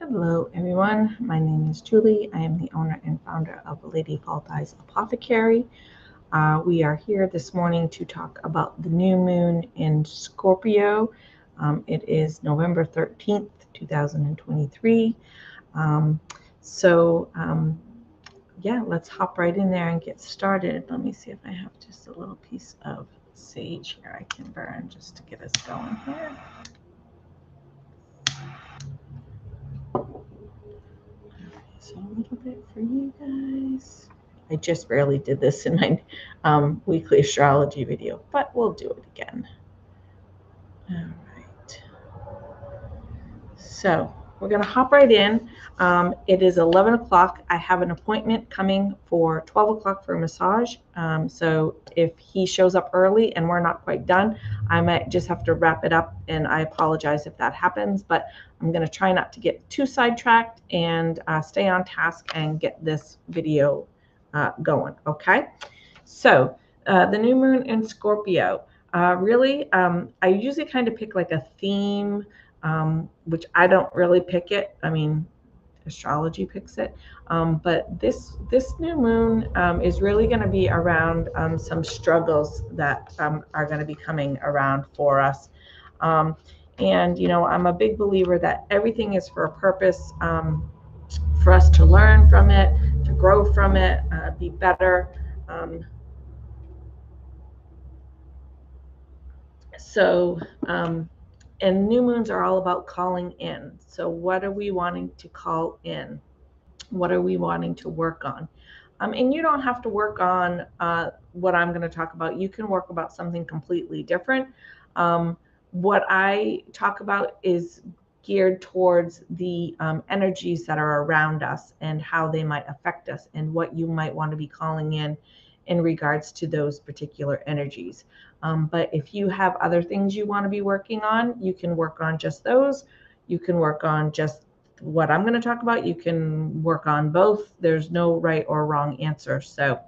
Hello everyone, my name is Julie. I am the owner and founder of Lady Falthigh's Apothecary. We are here this morning to talk about the new moon in Scorpio. It is November 13th, 2023. Yeah, let's hop right in there and get started. Let me see if I have just a little piece of sage here I can burn just to get us going here. So a little bit for you guys. I just barely did this in my weekly astrology video, but we'll do it again. All right. So we're going to hop right in. It is 11 o'clock. I have an appointment coming for 12 o'clock for a massage. So if he shows up early and we're not quite done, I might just have to wrap it up, and I apologize if that happens, but I'm going to try not to get too sidetracked and stay on task and get this video going. Okay. So the new moon in Scorpio, really, I usually kind of pick like a theme, which I don't really pick it. I mean, astrology picks it. But this new moon is really going to be around some struggles that are going to be coming around for us. And, you know, I'm a big believer that everything is for a purpose, for us to learn from it, to grow from it, be better. And new moons are all about calling in. So what are we wanting to call in? What are we wanting to work on? And you don't have to work on what I'm going to talk about. You can work about something completely different. What I talk about is geared towards the energies that are around us and how they might affect us, and what you might want to be calling in regards to those particular energies. But if you have other things you want to be working on, you can work on just those. You can work on just what I'm going to talk about. You can work on both. There's no right or wrong answer. So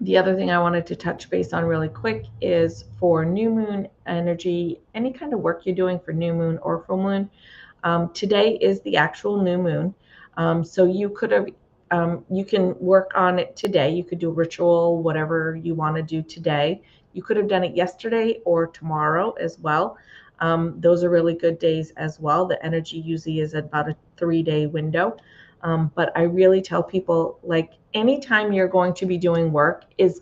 the other thing I wanted to touch base on really quick is for new moon energy, any kind of work you're doing for new moon or full moon. Today is the actual new moon. So you could have you can work on it today. You could do a ritual, whatever you want to do today. You could have done it yesterday or tomorrow as well. Those are really good days as well. The energy usually is about a 3-day window. But I really tell people, like, anytime you're going to be doing work, it's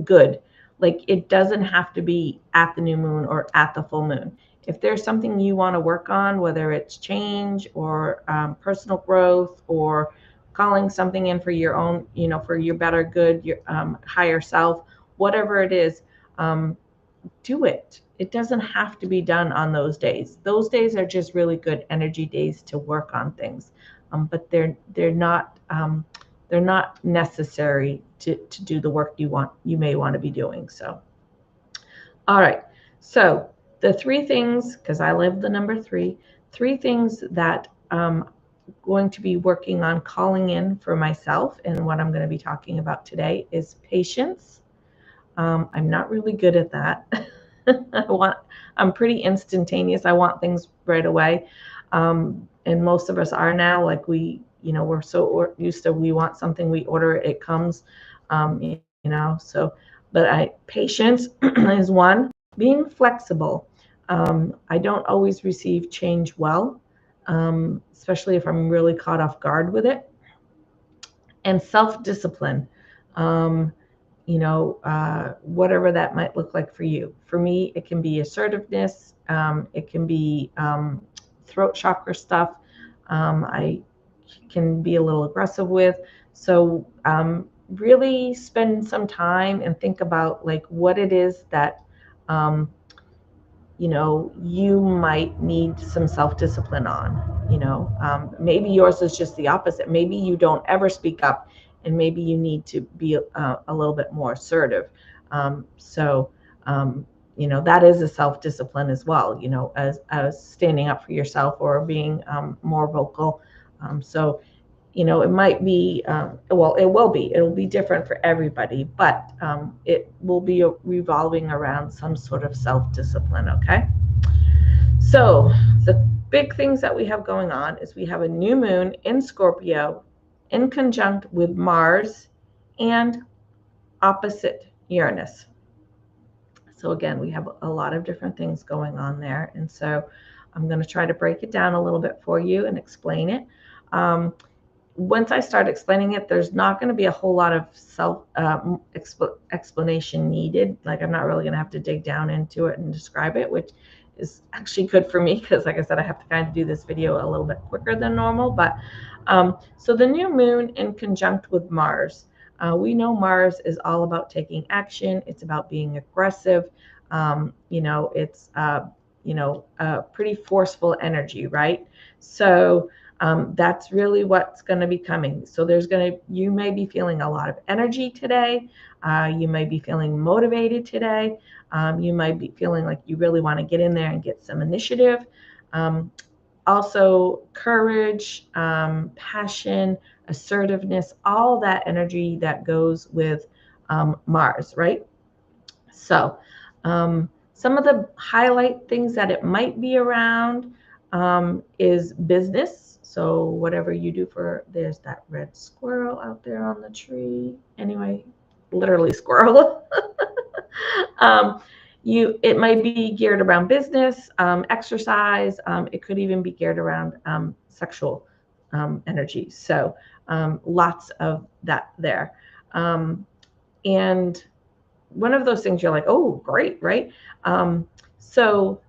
good. Like, it doesn't have to be at the new moon or at the full moon. If there's something you want to work on, whether it's change or personal growth or calling something in for your own, you know, for your better good, your higher self, whatever it is, do it. It doesn't have to be done on those days. Those days are just really good energy days to work on things, but they're not necessary to do the work you may want to be doing. So, all right. So the 3 things, because I live the number 3 things that going to be working on calling in for myself, and what I'm going to be talking about today is patience. I'm not really good at that. I'm pretty instantaneous. I want things right away. And most of us are now, like, we're so used to, we want something, we order it, it comes, so, but patience is one. Being flexible. I don't always receive change well, especially if I'm really caught off guard with it. And self-discipline. Whatever that might look like for you. For me, it can be assertiveness. It can be throat chakra stuff. I can be a little aggressive with. So really spend some time and think about, like, what it is that you might need some self-discipline on. Maybe yours is just the opposite. Maybe you don't ever speak up, and maybe you need to be a little bit more assertive. That is a self-discipline as well, as standing up for yourself or being more vocal. It might be, it'll be different for everybody, but it will be revolving around some sort of self-discipline, okay? So the big things that we have going on is we have a new moon in Scorpio in conjunct with Mars and opposite Uranus. So again, we have a lot of different things going on there. And so I'm going to try to break it down a little bit for you and explain it. Once I start explaining it, there's not going to be a whole lot of explanation needed. Like, I'm not really going to have to dig down into it and describe it, which is actually good for me because, like I said, I have to kind of do this video a little bit quicker than normal. But so the new moon in conjunct with Mars. We know Mars is all about taking action. It's about being aggressive. It's a pretty forceful energy, right? So that's really what's going to be coming. So you may be feeling a lot of energy today. You may be feeling motivated today. You might be feeling like you really want to get in there and get some initiative. Also courage, passion, assertiveness, all that energy that goes with Mars, right? So some of the highlight things that it might be around is business. So whatever you do there's that red squirrel out there on the tree. Anyway, literally squirrel. It might be geared around business, exercise. It could even be geared around sexual energy. So lots of that there. And one of those things you're like, oh, great, right? So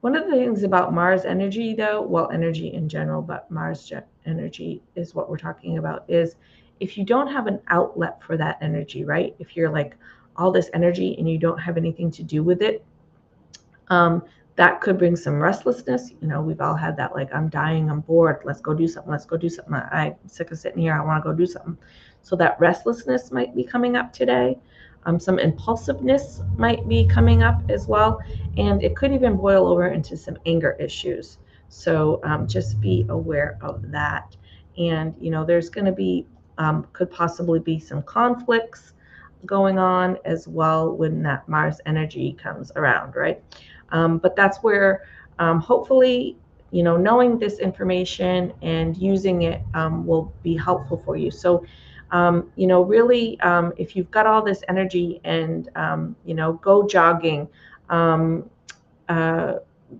one of the things about Mars energy, though, well, energy in general, but Mars energy is what we're talking about, is if you don't have an outlet for that energy, right? If you're like all this energy and you don't have anything to do with it, that could bring some restlessness. We've all had that, like, I'm dying, I'm bored, let's go do something, I'm sick of sitting here, I want to go do something. So that restlessness might be coming up today. Some impulsiveness might be coming up as well, and it could even boil over into some anger issues. So just be aware of that. And there's going to be could possibly be some conflicts going on as well when that Mars energy comes around, right? But that's where hopefully knowing this information and using it will be helpful for you. So really, if you've got all this energy and, go jogging,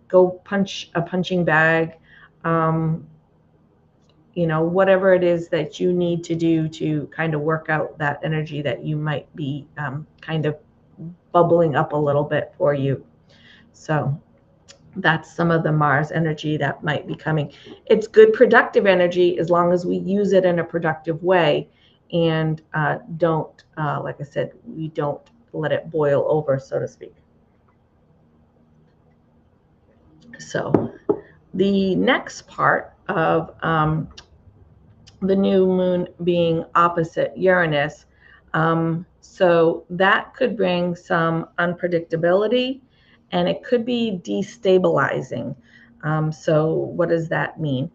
go punch a punching bag, whatever it is that you need to do to kind of work out that energy that you might be kind of bubbling up a little bit for you. So that's some of the Mars energy that might be coming. It's good productive energy as long as we use it in a productive way and don't, like I said, we don't let it boil over, so to speak. So the next part of the new moon being opposite Uranus, so that could bring some unpredictability, and it could be destabilizing. So what does that mean?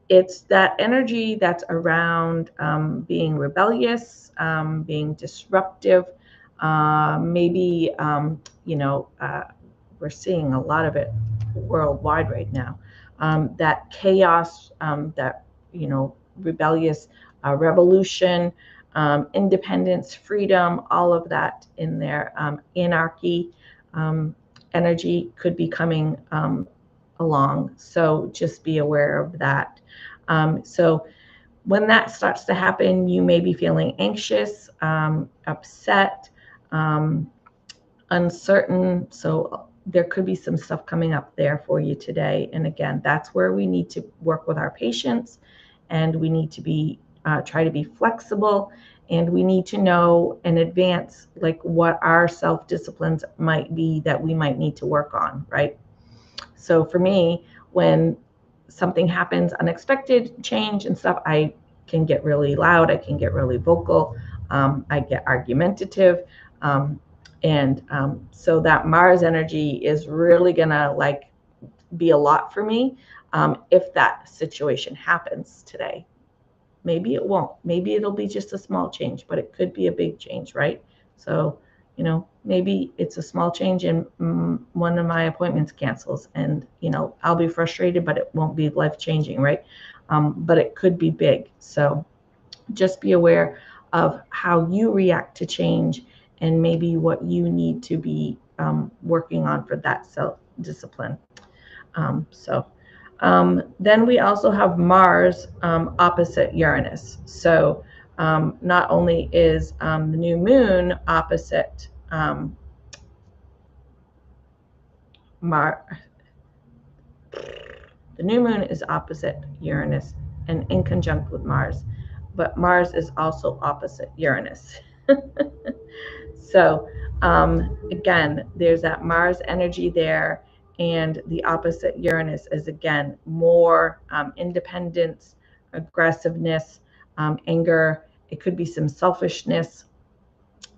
It's that energy that's around being rebellious, being disruptive, maybe, we're seeing a lot of it worldwide right now. That chaos, that, rebellious revolution, independence, freedom, all of that in there. Anarchy energy could be coming along. So just be aware of that. So when that starts to happen, you may be feeling anxious, upset, uncertain. So there could be some stuff coming up there for you today. And again, that's where we need to work with our patients, and we need to try to be flexible, and we need to know in advance like what our self-disciplines might be that we might need to work on, right? So for me, when something happens, unexpected change and stuff, I can get really loud, I can get really vocal, I get argumentative, so that Mars energy is really gonna be a lot for me if that situation happens today. Maybe it won't. Maybe it'll be just a small change, but it could be a big change, right? So You know, maybe it's a small change and one of my appointments cancels, and you know, I'll be frustrated, but it won't be life changing, right? But it could be big. So just be aware of how you react to change and maybe what you need to be working on for that self discipline. Then we also have Mars opposite Uranus. So not only is the new moon opposite Mars, the new moon is opposite Uranus and in conjunct with Mars, but Mars is also opposite Uranus. So again, there's that Mars energy there, and the opposite Uranus is again more independence, aggressiveness, anger. It could be some selfishness.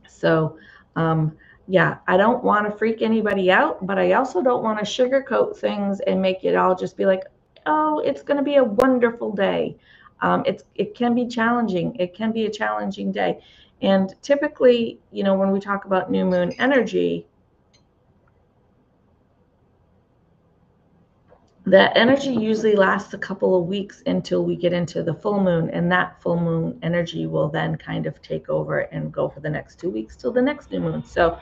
So yeah, I don't want to freak anybody out, but I also don't want to sugarcoat things and make it all just be like, oh, it's going to be a wonderful day. It can be challenging. It can be a challenging day. And typically, you know, when we talk about new moon energy, that energy usually lasts a couple of weeks until we get into the full moon, and that full moon energy will then kind of take over and go for the next 2 weeks till the next new moon. So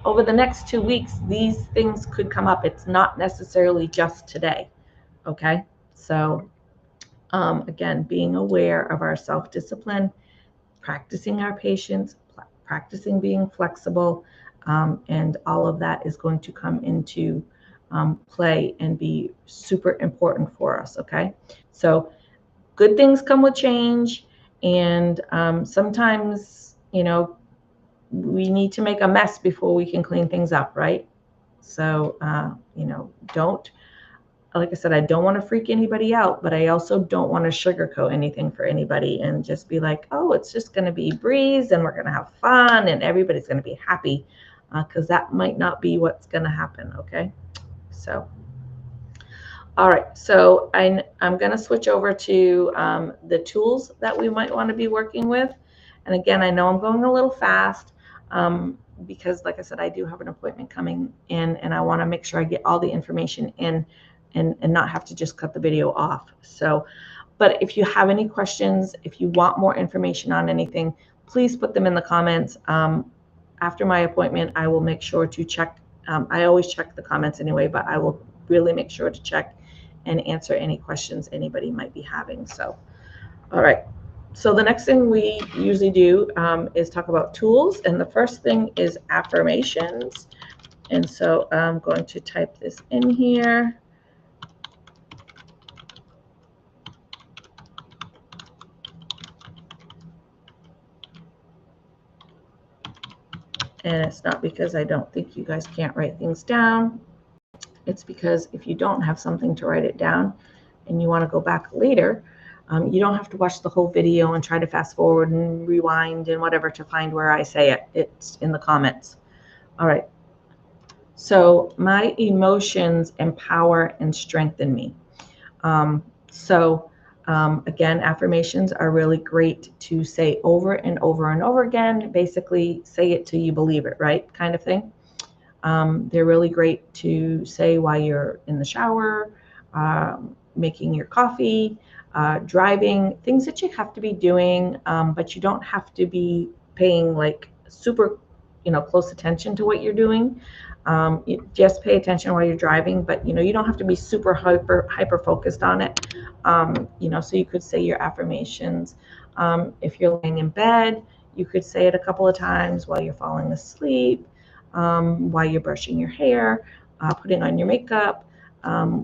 over the next 2 weeks, these things could come up. It's not necessarily just today. Okay. So again, being aware of our self-discipline, practicing our patience, practicing being flexible, and all of that is going to come into play and be super important for us. Okay. So good things come with change. And sometimes, you know, we need to make a mess before we can clean things up, right? So, you know, like I said, I don't want to freak anybody out, but I also don't want to sugarcoat anything for anybody and just be like, oh, it's just going to be breeze and we're going to have fun and everybody's going to be happy, because that might not be what's going to happen. Okay. So, all right. So I'm going to switch over to the tools that we might want to be working with. And again, I know I'm going a little fast because, like I said, I do have an appointment coming in and I want to make sure I get all the information in and not have to just cut the video off. So, but if you have any questions, if you want more information on anything, please put them in the comments. After my appointment, I will make sure to check. I always check the comments anyway, but I will really make sure to check and answer any questions anybody might be having. So, all right. So the next thing we usually do is talk about tools. And the first thing is affirmations. And so I'm going to type this in here. And it's not because I don't think you guys can't write things down. It's because if you don't have something to write it down and you want to go back later, you don't have to watch the whole video and try to fast forward and rewind and whatever to find where I say it. It's in the comments. All right. So my emotions empower and strengthen me. Again, affirmations are really great to say over and over and over again. Basically, say it till you believe it, right? Kind of thing. They're really great to say while you're in the shower, making your coffee, driving, things that you have to be doing, but you don't have to be paying like super, close attention to what you're doing. You just pay attention while you're driving, but you don't have to be super hyper focused on it. So you could say your affirmations. If you're laying in bed, you could say it a couple of times while you're falling asleep, while you're brushing your hair, putting on your makeup,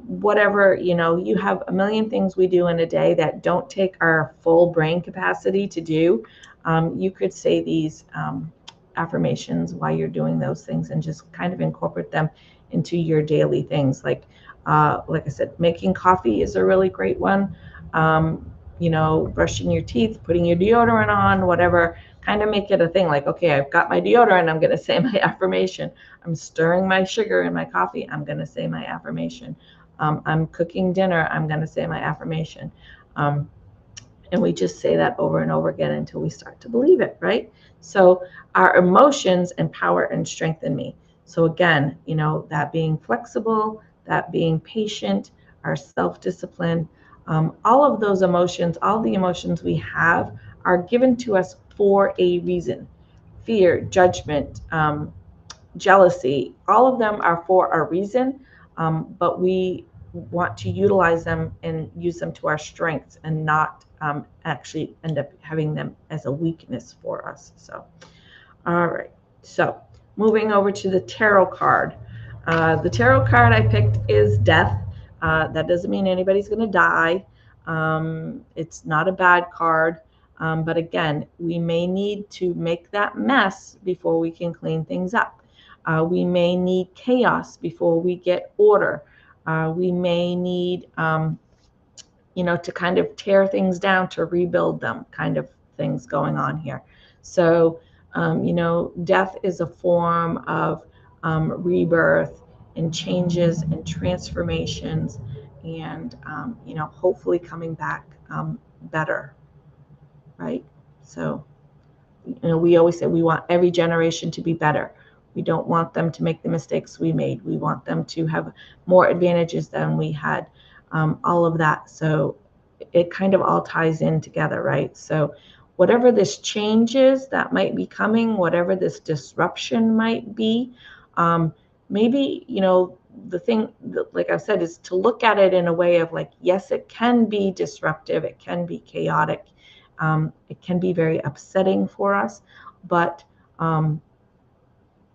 whatever. You have a million things we do in a day that don't take our full brain capacity to do. You could say these affirmations while you're doing those things and just kind of incorporate them into your daily things. Like I said, making coffee is a really great one. Brushing your teeth, putting your deodorant on, whatever. Kind of make it a thing. Like, okay, I've got my deodorant, I'm going to say my affirmation. I'm stirring my sugar in my coffee, I'm going to say my affirmation. I'm cooking dinner, I'm going to say my affirmation. And we just say that over and over again until we start to believe it, right? So our emotions empower and strengthen me. So again, that being flexible, that being patient, our self-discipline, all of those emotions, all the emotions we have are given to us for a reason. Fear, judgment, jealousy, all of them are for a reason, but we want to utilize them and use them to our strengths and not actually end up having them as a weakness for us. So, all right. So, moving over to the tarot card. The tarot card I picked is death. That doesn't mean anybody's going to die. It's not a bad card. But again, we may need to make that mess before we can clean things up. We may need chaos before we get order. We may need, to kind of tear things down to rebuild them, kind of things going on here. So, death is a form of rebirth and changes and transformations and, hopefully coming back better, right? So, we always say we want every generation to be better. We don't want them to make the mistakes we made. We want them to have more advantages than we had, all of that. So it kind of all ties in together, right? So whatever this change is that might be coming, whatever this disruption might be, maybe, the thing, like I've said, is to look at it in a way of like, yes, it can be disruptive, it can be chaotic, it can be very upsetting for us, but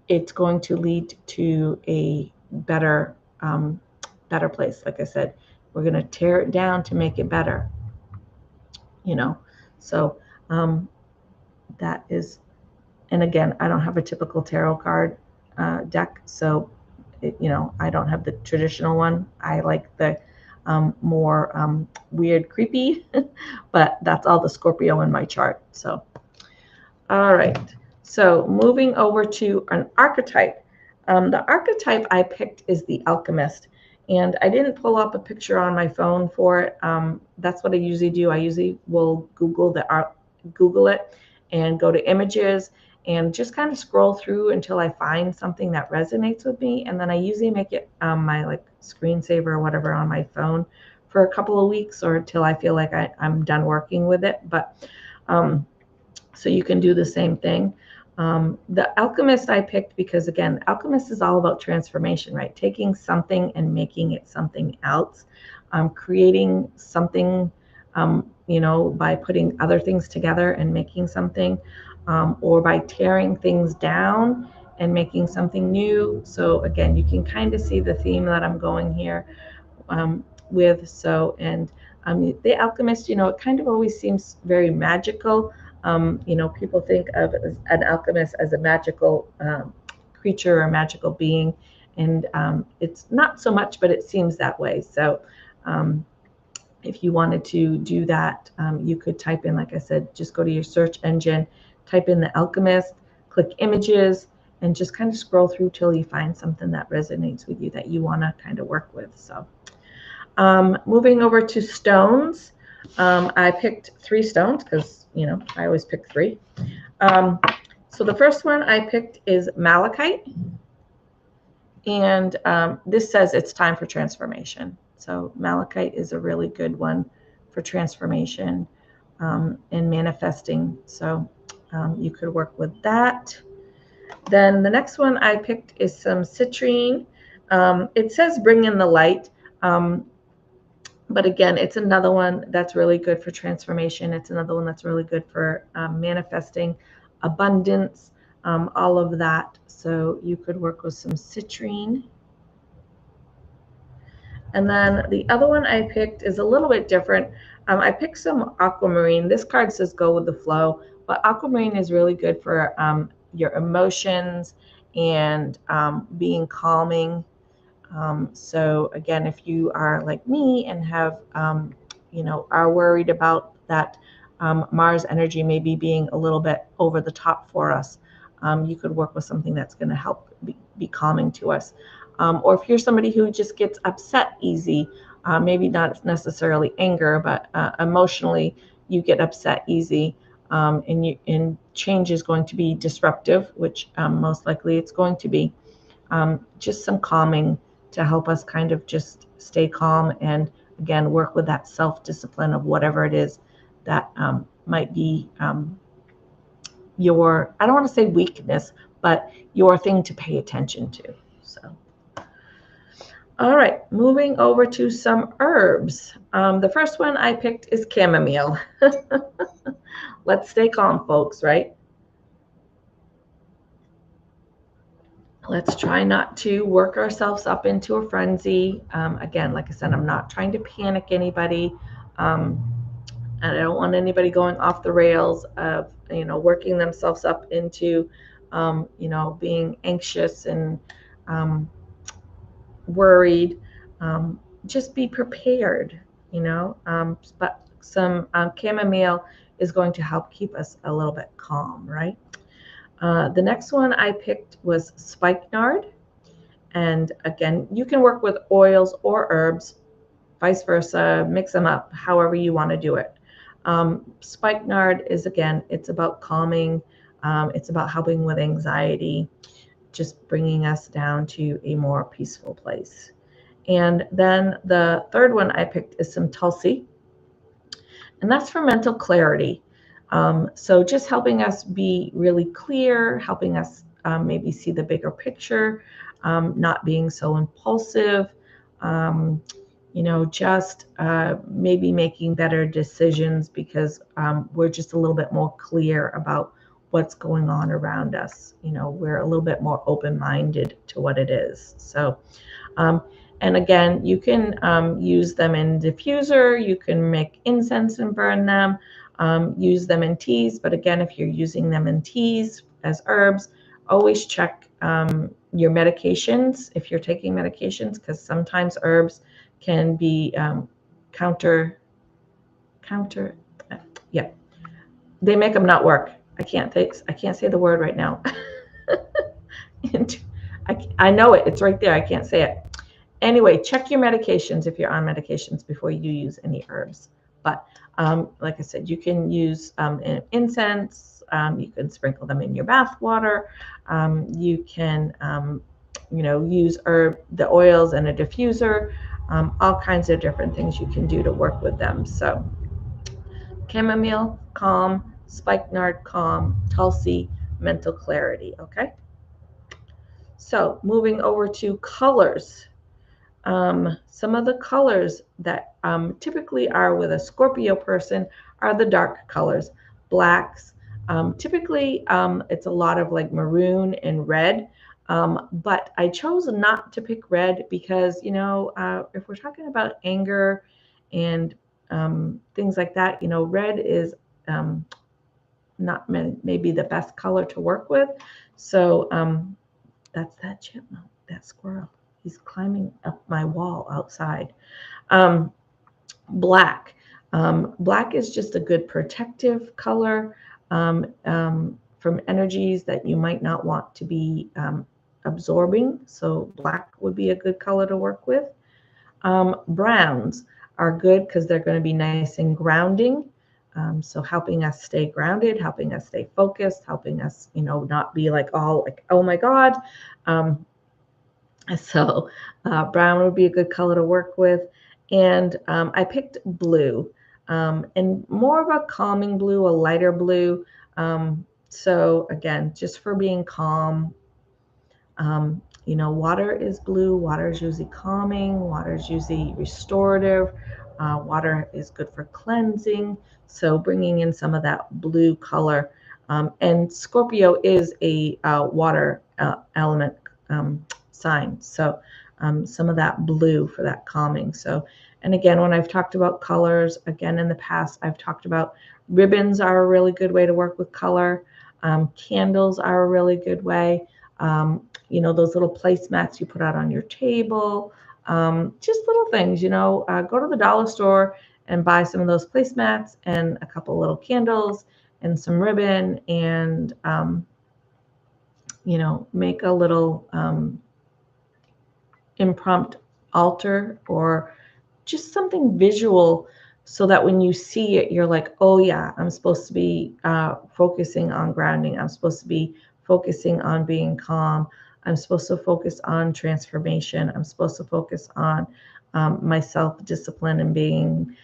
it's going to lead to a better place. Like I said, we're going to tear it down to make it better. So that is, and again, I don't have a typical tarot card deck, so I don't have the traditional one. I like the more weird, creepy, but that's all the Scorpio in my chart. So, all right. So moving over to an archetype. The archetype I picked is the alchemist. And I didn't pull up a picture on my phone for it. That's what I usually do. I usually will Google it and go to images and just kind of scroll through until I find something that resonates with me. And then I usually make it my like screensaver or whatever on my phone for a couple of weeks or until I feel like I'm done working with it. But so you can do the same thing. The alchemist I picked because, again, alchemist is all about transformation, right? Taking something and making it something else, creating something, by putting other things together and making something, or by tearing things down and making something new. So again, you can kind of see the theme that I'm going here with. So, and the alchemist, it kind of always seems very magical. People think of an alchemist as a magical creature or magical being, and it's not so much, but it seems that way. So if you wanted to do that, you could type in, like I said, just go to your search engine, type in the alchemist, click images, and just kind of scroll through till you find something that resonates with you that you want to kind of work with. So moving over to stones, I picked 3 stones because I always pick 3. So the first one I picked is malachite, and this says it's time for transformation. So malachite is a really good one for transformation and manifesting. So you could work with that. Then the next one I picked is some citrine. It says bring in the light. But again, it's another one that's really good for transformation. It's another one that's really good for manifesting abundance, all of that. So you could work with some citrine. And then the other one I picked is a little bit different. I picked some aquamarine. This card says go with the flow, but aquamarine is really good for your emotions and being calming. So again, if you are like me and have, are worried about that Mars energy maybe being a little bit over the top for us, you could work with something that's going to help be calming to us. Or if you're somebody who just gets upset easy, maybe not necessarily anger, but emotionally, you get upset easy, and change is going to be disruptive, which most likely it's going to be. Just some calming to help us kind of just stay calm and again work with that self-discipline of whatever it is that might be your, I don't want to say weakness, but your thing to pay attention to. So, all right, moving over to some herbs. The first one I picked is chamomile. Let's stay calm, folks, right? Let's try not to work ourselves up into a frenzy. Again, like I said, I'm not trying to panic anybody. And I don't want anybody going off the rails of, working themselves up into, being anxious and worried. Just be prepared, but some chamomile is going to help keep us a little bit calm, right? The next one I picked was spikenard. And again, you can work with oils or herbs, vice versa, mix them up however you want to do it. Spikenard is, again, it's about calming. It's about helping with anxiety, just bringing us down to a more peaceful place. And then the third one I picked is some Tulsi, and that's for mental clarity. So just helping us be really clear, helping us maybe see the bigger picture, not being so impulsive, just maybe making better decisions because we're just a little bit more clear about what's going on around us. We're a little bit more open-minded to what it is. So, and again, you can use them in diffuser. You can make incense and burn them, use them in teas. But again, if you're using them in teas as herbs, always check your medications if you're taking medications, because sometimes herbs can be yeah, they make them not work. I can't say the word right now. I know it. It's right there. I can't say it. Anyway, check your medications if you're on medications before you use any herbs. But like I said, you can use incense. You can sprinkle them in your bath water. You can, use the oils and a diffuser. All kinds of different things you can do to work with them. So chamomile, calm; spikenard, calm; Tulsi, mental clarity. Okay. So moving over to colors. Some of the colors that typically are with a Scorpio person are the dark colors, blacks. Typically, it's a lot of like maroon and red. But I chose not to pick red because, if we're talking about anger and things like that, red is not maybe the best color to work with. So that's that chipmunk, that squirrel. He's climbing up my wall outside. Black. Black is just a good protective color from energies that you might not want to be absorbing. So black would be a good color to work with. Browns are good because they're going to be nice and grounding. So helping us stay grounded, helping us stay focused, helping us, not be like all like, oh my God. So brown would be a good color to work with. And I picked blue, and more of a calming blue, a lighter blue. So again, just for being calm. Water is blue. Water is usually calming. Water is usually restorative. Water is good for cleansing. So bringing in some of that blue color. And Scorpio is a water element sign. So some of that blue for that calming. So, and again, when I've talked about colors, again, in the past, I've talked about ribbons are a really good way to work with color. Candles are a really good way. Those little placemats you put out on your table, just little things, go to the dollar store and buy some of those placemats and a couple little candles and some ribbon and, make a little impromptu altar or just something visual so that when you see it, you're like, oh yeah, I'm supposed to be focusing on grounding. I'm supposed to be focusing on being calm. I'm supposed to focus on transformation. I'm supposed to focus on my self-discipline and being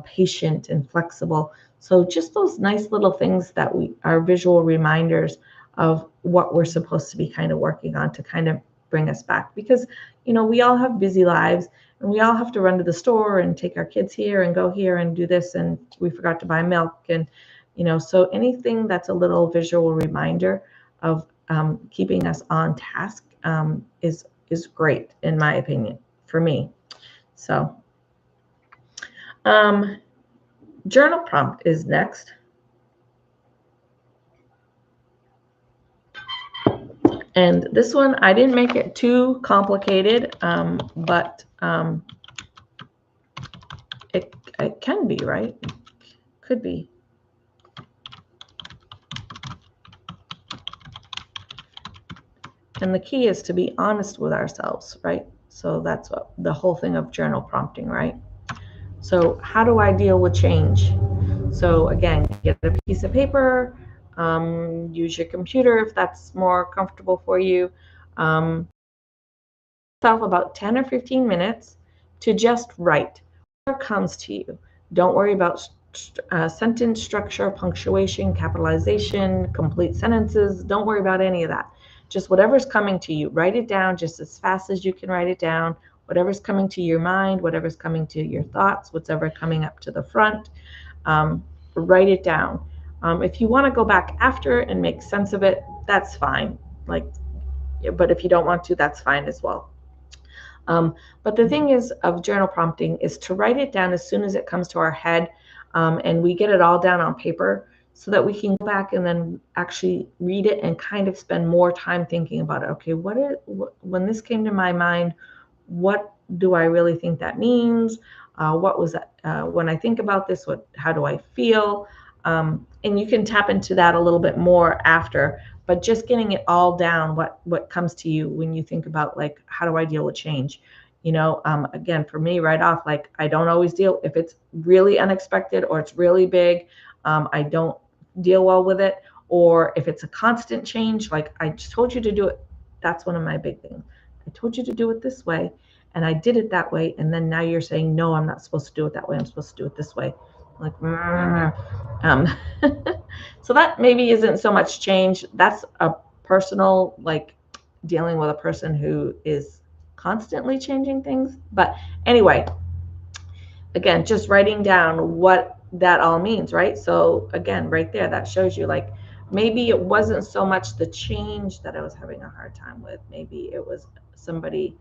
patient and flexible. So just those nice little things that we are visual reminders of what we're supposed to be kind of working on to kind of bring us back. Because, we all have busy lives, and we all have to run to the store and take our kids here and go here and do this, and we forgot to buy milk. And, so anything that's a little visual reminder of keeping us on task is great, in my opinion, for me. So journal prompt is next. And this one, I didn't make it too complicated, but it can be, right? Could be. And the key is to be honest with ourselves, right? So that's what the whole thing of journal prompting, right? So how do I deal with change? So again, get a piece of paper, use your computer if that's more comfortable for you. Yourself about 10 or 15 minutes to just write whatever comes to you. Don't worry about sentence structure, punctuation, capitalization, complete sentences. Don't worry about any of that. Just whatever's coming to you, write it down just as fast as you can write it down. Whatever's coming to your mind, whatever's coming to your thoughts, whatever coming up to the front, write it down. If you want to go back after and make sense of it, that's fine. But if you don't want to, that's fine as well. But the thing is of journal prompting is to write it down as soon as it comes to our head, and we get it all down on paper so that we can go back and then actually read it and kind of spend more time thinking about it. Okay, when this came to my mind, what do I really think that means? What was that? When I think about this, how do I feel? And you can tap into that a little bit more after, but just getting it all down, what comes to you when you think about, like, how do I deal with change? Again, for me, right off, like, I don't always deal, if it's really unexpected or it's really big, I don't deal well with it. Or if it's a constant change, like I just told you to do it, that's one of my big things. I told you to do it this way, and I did it that way, and then now you're saying, no, I'm not supposed to do it that way, I'm supposed to do it this way. Like, so that maybe isn't so much change. That's a personal, like, dealing with a person who is constantly changing things. But anyway, again, just writing down what that all means, right? So again, right there, that shows you, like, maybe it wasn't so much the change that I was having a hard time with. Maybe it was somebody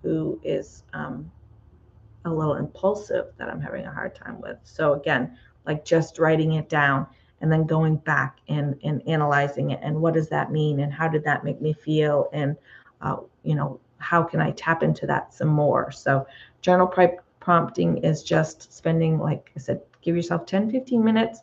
who is a little impulsive that I'm having a hard time with. So again, like, just writing it down and then going back and analyzing it, and what does that mean, and how did that make me feel, and how can I tap into that some more? So journal prompting is just spending, like I said, give yourself 10-15 minutes,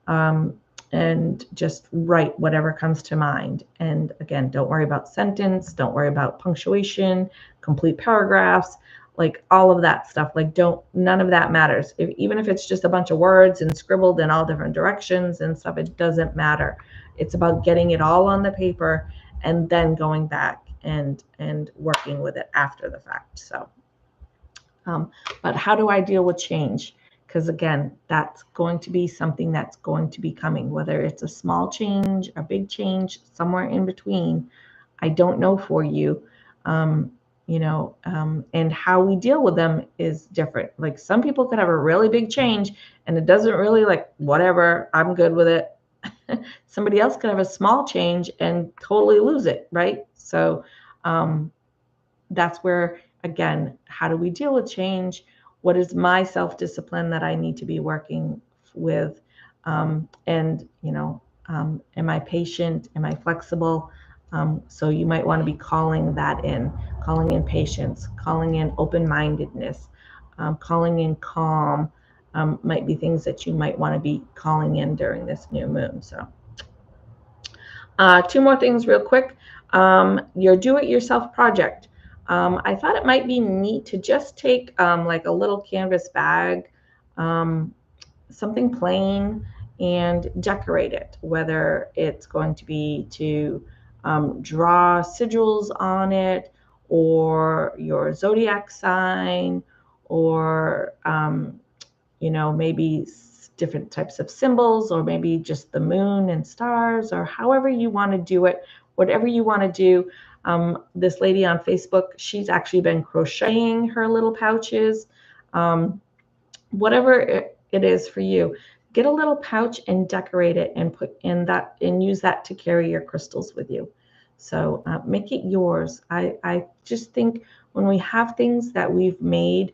and just write whatever comes to mind. And again, don't worry about sentence, don't worry about punctuation, complete paragraphs, like all of that stuff. Like, none of that matters. Even if it's just a bunch of words and scribbled in all different directions and stuff, it doesn't matter. It's about getting it all on the paper and then going back and working with it after the fact. So but how do I deal with change? Because again, that's going to be something that's going to be coming, whether it's a small change, a big change, somewhere in between. I don't know for you. And how we deal with them is different. Like, some people could have a really big change and it doesn't really, like, whatever, I'm good with it. Somebody else could have a small change and totally lose it, right? So that's where, again, how do we deal with change? What is my self-discipline that I need to be working with? Am I patient? Am I flexible? So you might want to be calling in patience, calling in open-mindedness, calling in calm, might be things that you might want to be calling in during this new moon. So 2 more things real quick. Your do-it-yourself project. I thought it might be neat to just take like a little canvas bag, something plain and decorate it, whether it's going to be to draw sigils on it, or your zodiac sign, or maybe different types of symbols, or maybe just the moon and stars, or however you want to do it, whatever you want to do. This lady on Facebook, she's actually been crocheting her little pouches. Whatever it is for you, get a little pouch and decorate it and put in that and use that to carry your crystals with you. So make it yours. I just think when we have things that we've made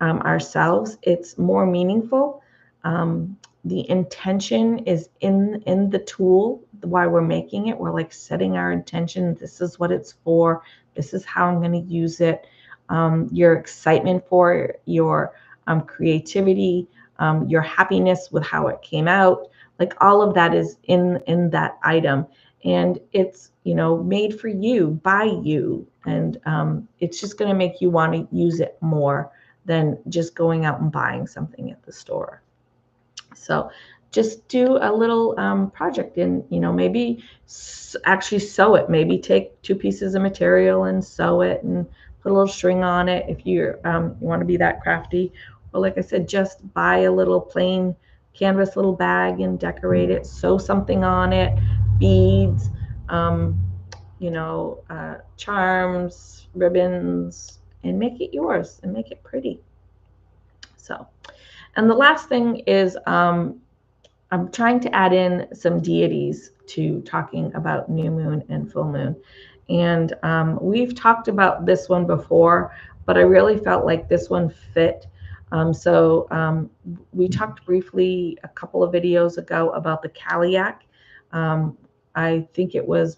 ourselves, it's more meaningful. The intention is in the tool. Why we're making it, we're like setting our intention. This is what it's for. This is how I'm going to use it. Your excitement for your creativity, your happiness with how it came out, like all of that is in that item, and it's made for you, by you, and it's just going to make you want to use it more than just going out and buying something at the store. So just do a little project, and maybe actually sew it. Maybe take 2 pieces of material and sew it and put a little string on it if you want to be that crafty. Or like I said, just buy a little plain canvas little bag and decorate it, sew something on it, beads, charms, ribbons, and make it yours and make it pretty. So, and the last thing is I'm trying to add in some deities to talking about new moon and full moon. And we've talked about this one before, but I really felt like this one fit. We talked briefly a couple of videos ago about the Kaliak. I think it was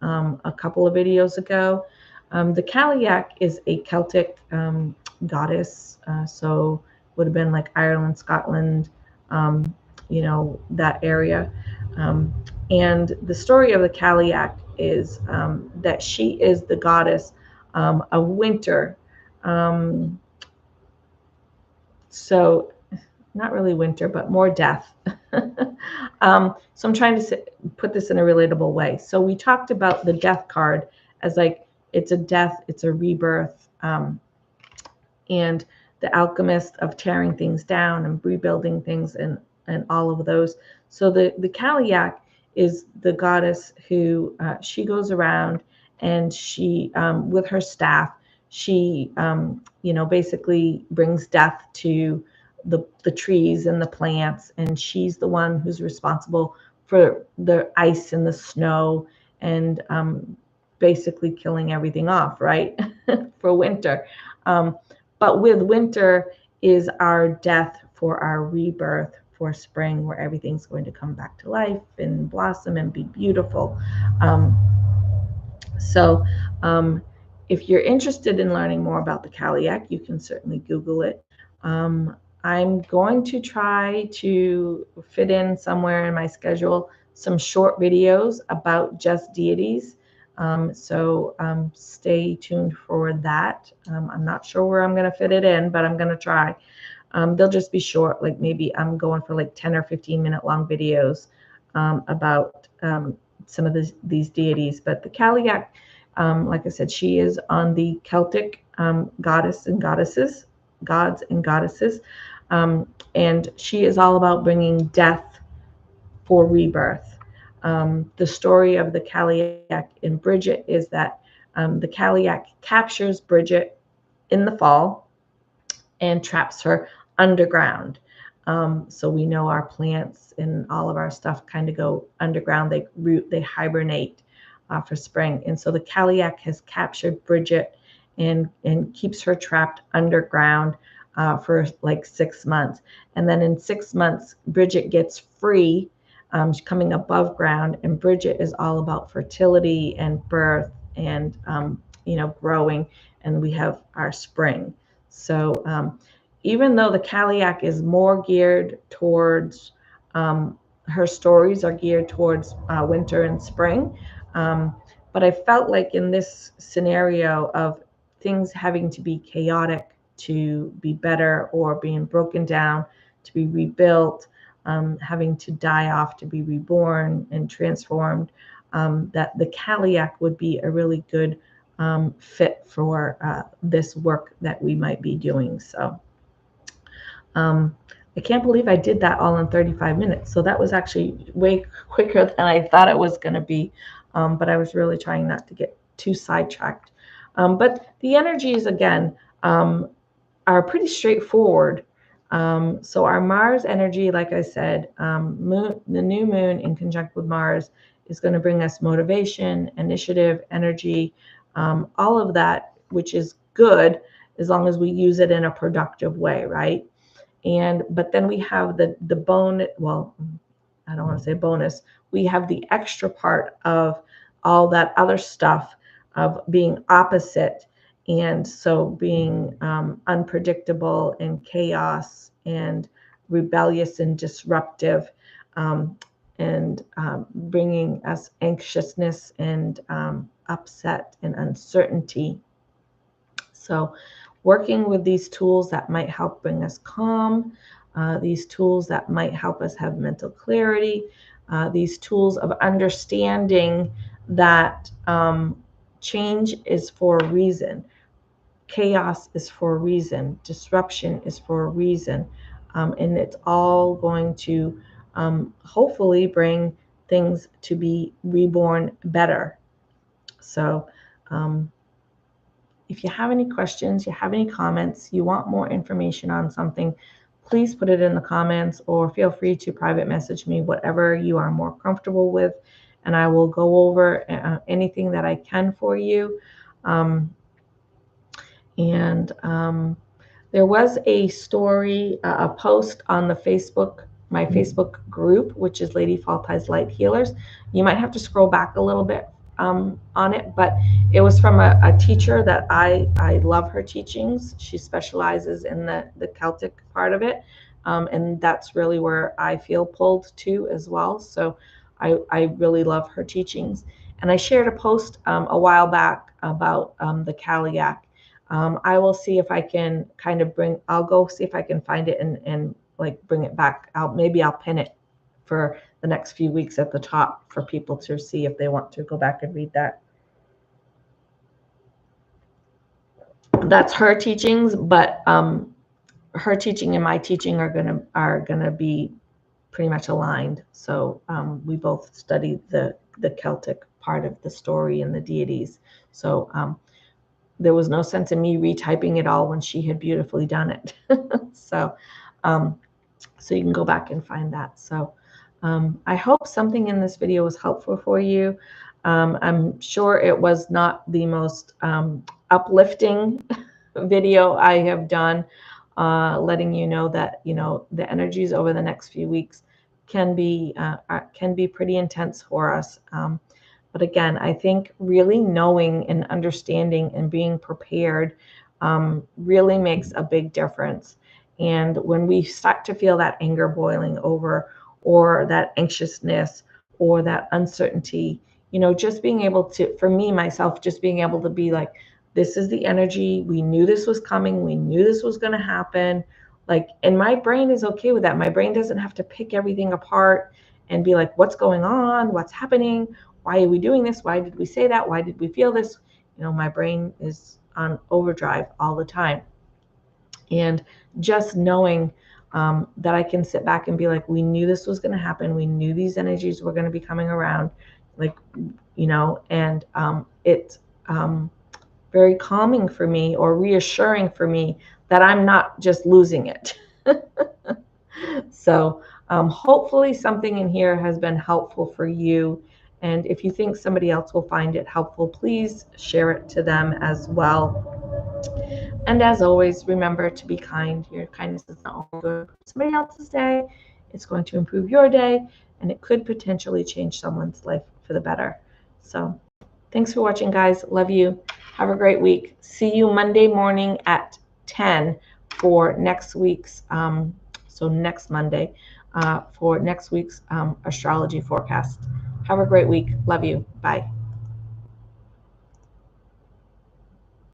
a couple of videos ago. The Kaliak is a Celtic goddess, so would have been like Ireland, Scotland, that area. And the story of the Kaliak is that she is the goddess of winter. So not really winter, but more death. So I'm trying to put this in a relatable way. So we talked about the death card as like, it's a death, it's a rebirth, and the alchemist of tearing things down and rebuilding things, and all of those. So the Kaliak is the goddess who she goes around, and she with her staff, she basically brings death to the trees and the plants, and she's the one who's responsible for the ice and the snow, and basically killing everything off, right? For winter. But with winter is our death for our rebirth for spring, where everything's going to come back to life and blossom and be beautiful. So if you're interested in learning more about the Kaliak, you can certainly Google it. I'm going to try to fit in somewhere in my schedule some short videos about just deities. So stay tuned for that. I'm not sure where I'm going to fit it in, but I'm going to try. They'll just be short, like maybe I'm going for like 10 or 15-minute long videos about some of these deities. But the Kaliak, like I said, she is on the Celtic gods and goddesses, and she is all about bringing death for rebirth. The story of the Kaliak in Bridget is that the Kaliak captures Bridget in the fall and traps her underground. So we know our plants and all of our stuff kind of go underground. They root, they hibernate for spring. And so the Kaliak has captured Bridget and keeps her trapped underground for like 6 months. And then in 6 months, Bridget gets free, coming above ground. And Bridget is all about fertility and birth and, growing. And we have our spring. So even though the Kaliak is more geared towards, her stories are geared towards winter and spring. But I felt like in this scenario of things having to be chaotic to be better, or being broken down to be rebuilt, having to die off to be reborn and transformed, that the Kaliak would be a really good fit for this work that we might be doing. So I can't believe I did that all in 35 minutes. So that was actually way quicker than I thought it was going to be. But I was really trying not to get too sidetracked. But the energies, again, are pretty straightforward. So our Mars energy, like I said, the new moon in conjunct with Mars is going to bring us motivation, initiative, energy, all of that, which is good as long as we use it in a productive way, right? But then we have the bone, well, I don't want to say bonus, we have the extra part of all that other stuff of being opposite, and so being unpredictable and chaos and rebellious and disruptive, and bringing us anxiousness and upset and uncertainty. So working with these tools that might help bring us calm, these tools that might help us have mental clarity, these tools of understanding that change is for a reason, chaos is for a reason, disruption is for a reason, and it's all going to hopefully bring things to be reborn better. So if you have any questions, you have any comments, you want more information on something, please put it in the comments, or feel free to private message me, whatever you are more comfortable with, and I will go over anything that I can for you. There was a story, a post on the my Facebook group, which is Lady Faltai's Light Healers. You might have to scroll back a little bit on it, but it was from a teacher that I love her teachings. She specializes in the Celtic part of it, and that's really where I feel pulled to as well. So I really love her teachings. And I shared a post a while back about the Kaliak. I will see if I can I'll go see if I can find it and like bring it back out. Maybe I'll pin it for the next few weeks at the top for people to see if they want to go back and read that. That's her teachings, but her teaching and my teaching are gonna be pretty much aligned. So we both study the Celtic part of the story and the deities. So there was no sense in me retyping it all when she had beautifully done it. So you can go back and find that. So I hope something in this video was helpful for you. I'm sure it was not the most uplifting video I have done, letting you know that the energies over the next few weeks can be pretty intense for us. But again, I think really knowing and understanding and being prepared really makes a big difference. And when we start to feel that anger boiling over, or that anxiousness, or that uncertainty, just being able to, for me, myself, just being able to be like, this is the energy. We knew this was coming. We knew this was going to happen. Like, and my brain is okay with that. My brain doesn't have to pick everything apart and be like, what's going on? What's happening? Why are we doing this? Why did we say that? Why did we feel this? My brain is on overdrive all the time. And just knowing that I can sit back and be like, we knew this was going to happen. We knew these energies were going to be coming around, and it's very calming for me, or reassuring for me, that I'm not just losing it. So hopefully something in here has been helpful for you. And if you think somebody else will find it helpful, please share it to them as well. And as always, remember to be kind. Your kindness is not only going to improve somebody else's day, it's going to improve your day, and it could potentially change someone's life for the better. So thanks for watching, guys. Love you. Have a great week. See you Monday morning at 10 for next week's, so next Monday, for next week's astrology forecast. Have a great week. Love you. Bye.